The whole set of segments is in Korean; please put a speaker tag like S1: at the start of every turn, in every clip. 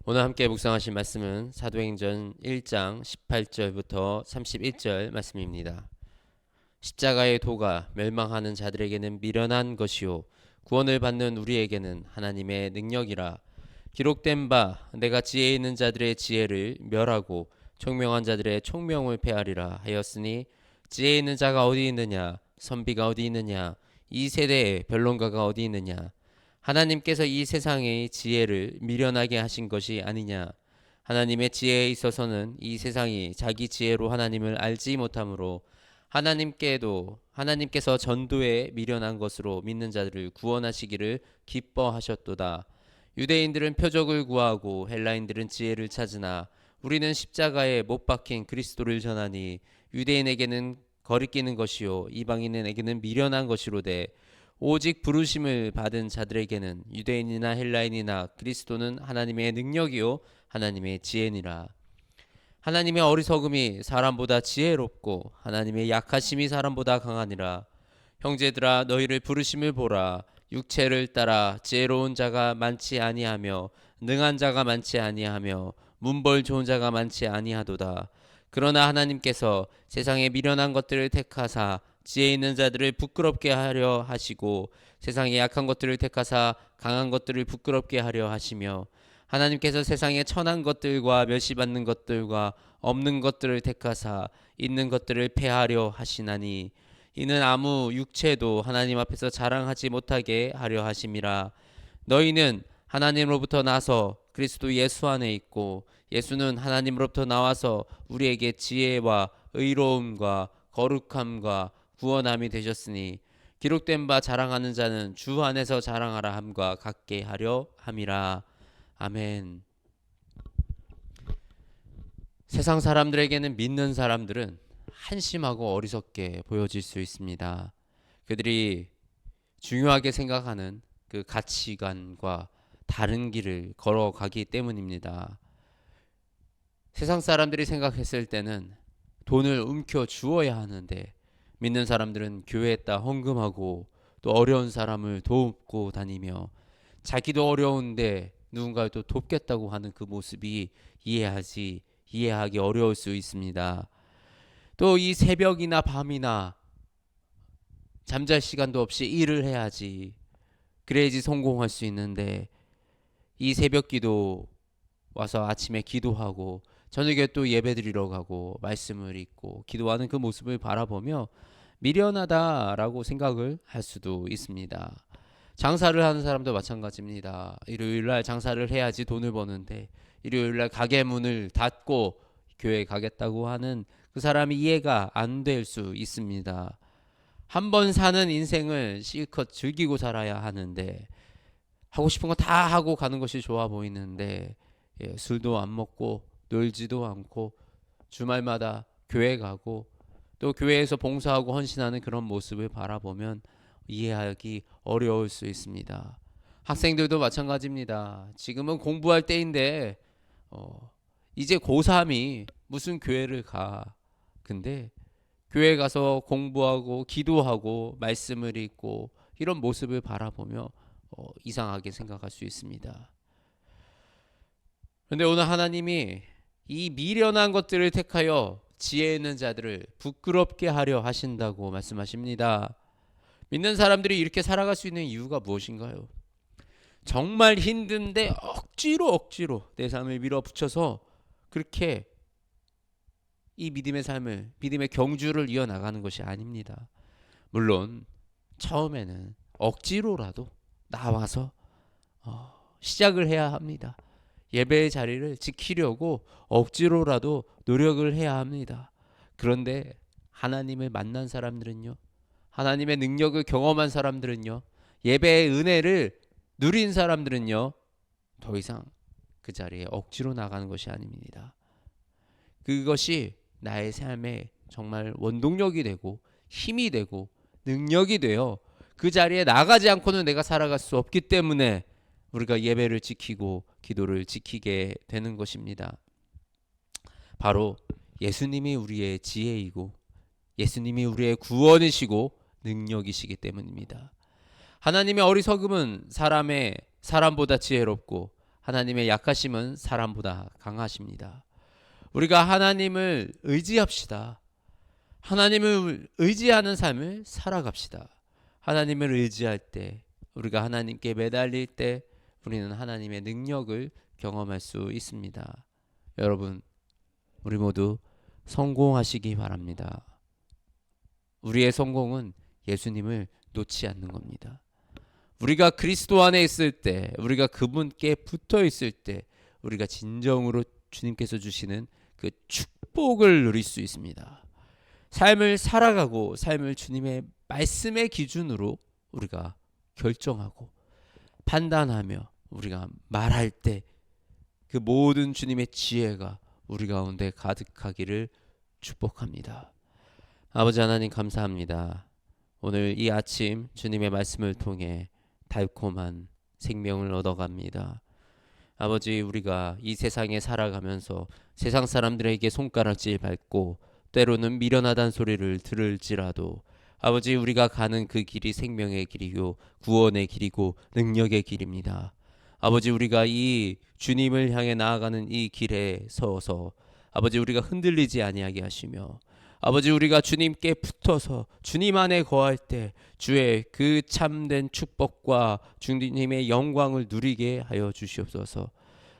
S1: 오늘 함께 묵상하실 말씀은 사도행전 1장 18절부터 31절 말씀입니다. 십자가의 도가 멸망하는 자들에게는 미련한 것이요 구원을 받는 우리에게는 하나님의 능력이라. 기록된 바 내가 지혜 있는 자들의 지혜를 멸하고 총명한 자들의 총명을 폐하리라 하였으니, 지혜 있는 자가 어디 있느냐, 선비가 어디 있느냐, 이 세대에 변론가가 어디 있느냐. 하나님께서 이 세상의 지혜를 미련하게 하신 것이 아니냐. 하나님의 지혜에 있어서는 이 세상이 자기 지혜로 하나님을 알지 못하므로 하나님께서 전도에 미련한 것으로 믿는 자들을 구원하시기를 기뻐하셨도다. 유대인들은 표적을 구하고 헬라인들은 지혜를 찾으나 우리는 십자가에 못 박힌 그리스도를 전하니, 유대인에게는 거리끼는 것이요 이방인에게는 미련한 것이로되 오직 부르심을 받은 자들에게는 유대인이나 헬라인이나 그리스도는 하나님의 능력이요 하나님의 지혜니라. 하나님의 어리석음이 사람보다 지혜롭고 하나님의 약하심이 사람보다 강하니라. 형제들아, 너희를 부르심을 보라. 육체를 따라 지혜로운 자가 많지 아니하며 능한 자가 많지 아니하며 문벌 좋은 자가 많지 아니하도다. 그러나 하나님께서 세상에 미련한 것들을 택하사 지혜 있는 자들을 부끄럽게 하려 하시고, 세상에 약한 것들을 택하사 강한 것들을 부끄럽게 하려 하시며, 하나님께서 세상에 천한 것들과 멸시받는 것들과 없는 것들을 택하사 있는 것들을 폐하려 하시나니, 이는 아무 육체도 하나님 앞에서 자랑하지 못하게 하려 하심이라. 너희는 하나님으로부터 나서 그리스도 예수 안에 있고, 예수는 하나님으로부터 나와서 우리에게 지혜와 의로움과 거룩함과 구원함이 되셨으니, 기록된 바 자랑하는 자는 주 안에서 자랑하라 함과 같게 하려 함이라. 아멘. 세상 사람들에게는 믿는 사람들은 한심하고 어리석게 보여질 수 있습니다. 그들이 중요하게 생각하는 그 가치관과 다른 길을 걸어가기 때문입니다. 세상 사람들이 생각했을 때는 돈을 움켜 주어야 하는데, 믿는 사람들은 교회에다 헌금하고 또 어려운 사람을 돕고 다니며, 자기도 어려운데 누군가를 또 돕겠다고 하는 그 모습이 이해하기 어려울 수 있습니다. 또 이 새벽이나 밤이나 잠잘 시간도 없이 일을 해야지, 그래야지 성공할 수 있는데, 이 새벽 기도 와서 아침에 기도하고 저녁에 또 예배드리러 가고 말씀을 읽고 기도하는 그 모습을 바라보며 미련하다라고 생각을 할 수도 있습니다. 장사를 하는 사람도 마찬가지입니다. 일요일날 장사를 해야지 돈을 버는데, 일요일날 가게 문을 닫고 교회 가겠다고 하는 그 사람이 이해가 안 될 수 있습니다. 한 번 사는 인생을 실컷 즐기고 살아야 하는데, 하고 싶은 거 다 하고 가는 것이 좋아 보이는데, 술도 안 먹고 놀지도 않고 주말마다 교회 가고 또 교회에서 봉사하고 헌신하는 그런 모습을 바라보면 이해하기 어려울 수 있습니다. 학생들도 마찬가지입니다. 지금은 공부할 때인데 이제 고3이 무슨 교회를 가. 근데 교회 가서 공부하고 기도하고 말씀을 읽고 이런 모습을 바라보며 이상하게 생각할 수 있습니다. 그런데 오늘 하나님이 이 미련한 것들을 택하여 지혜 있는 자들을 부끄럽게 하려 하신다고 말씀하십니다. 믿는 사람들이 이렇게 살아갈 수 있는 이유가 무엇인가요? 정말 힘든데 억지로 내 삶을 밀어붙여서 그렇게 이 믿음의 삶을, 믿음의 경주를 이어나가는 것이 아닙니다. 물론 처음에는 억지로라도 나와서 시작을 해야 합니다. 예배의 자리를 지키려고 억지로라도 노력을 해야 합니다. 그런데 하나님을 만난 사람들은요, 하나님의 능력을 경험한 사람들은요, 예배의 은혜를 누린 사람들은요, 더 이상 그 자리에 억지로 나가는 것이 아닙니다. 그것이 나의 삶에 정말 원동력이 되고 힘이 되고 능력이 되어 그 자리에 나가지 않고는 내가 살아갈 수 없기 때문에 우리가 예배를 지키고 기도를 지키게 되는 것입니다. 바로 예수님이 우리의 지혜이고 예수님이 우리의 구원이시고 능력이시기 때문입니다. 하나님의 어리석음은 사람보다 지혜롭고 하나님의 약하심은 사람보다 강하십니다. 우리가 하나님을 의지합시다. 하나님을 의지하는 삶을 살아갑시다. 하나님을 의지할 때, 우리가 하나님께 매달릴 때 우리는 하나님의 능력을 경험할 수 있습니다. 여러분, 우리 모두 성공하시기 바랍니다. 우리의 성공은 예수님을 놓지 않는 겁니다. 우리가 그리스도 안에 있을 때, 우리가 그분께 붙어 있을 때 우리가 진정으로 주님께서 주시는 그 축복을 누릴 수 있습니다. 삶을 살아가고 삶을 주님의 말씀의 기준으로 우리가 결정하고 판단하며 우리가 말할 때 그 모든 주님의 지혜가 우리 가운데 가득하기를 축복합니다. 아버지 하나님 감사합니다. 오늘 이 아침 주님의 말씀을 통해 달콤한 생명을 얻어갑니다. 아버지, 우리가 이 세상에 살아가면서 세상 사람들에게 손가락질 밟고 때로는 미련하다는 소리를 들을지라도 아버지, 우리가 가는 그 길이 생명의 길이요 구원의 길이고 능력의 길입니다. 아버지, 우리가 이 주님을 향해 나아가는 이 길에 서서 아버지, 우리가 흔들리지 아니하게 하시며 아버지, 우리가 주님께 붙어서 주님 안에 거할 때 주의 그 참된 축복과 주님의 영광을 누리게 하여 주시옵소서.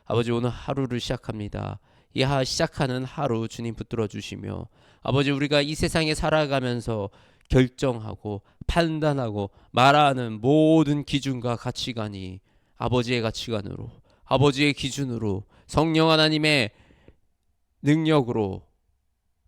S1: 아버지, 오늘 하루를 시작합니다. 이 시작하는 하루 주님 붙들어 주시며 아버지, 우리가 이 세상에 살아가면서 결정하고 판단하고 말하는 모든 기준과 가치관이 아버지의 가치관으로, 아버지의 기준으로, 성령 하나님의 능력으로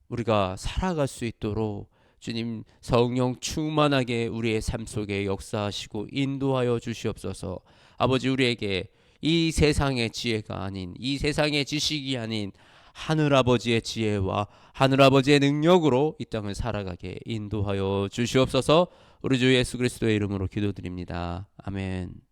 S1: 우리가 살아갈 수 있도록 주님 성령 충만하게 우리의 삶 속에 역사하시고 인도하여 주시옵소서. 아버지, 우리에게 이 세상의 지혜가 아닌, 이 세상의 지식이 아닌 하늘아버지의 지혜와 하늘아버지의 능력으로 이 땅을 살아가게 인도하여 주시옵소서. 우리 주 예수 그리스도의 이름으로 기도드립니다. 아멘.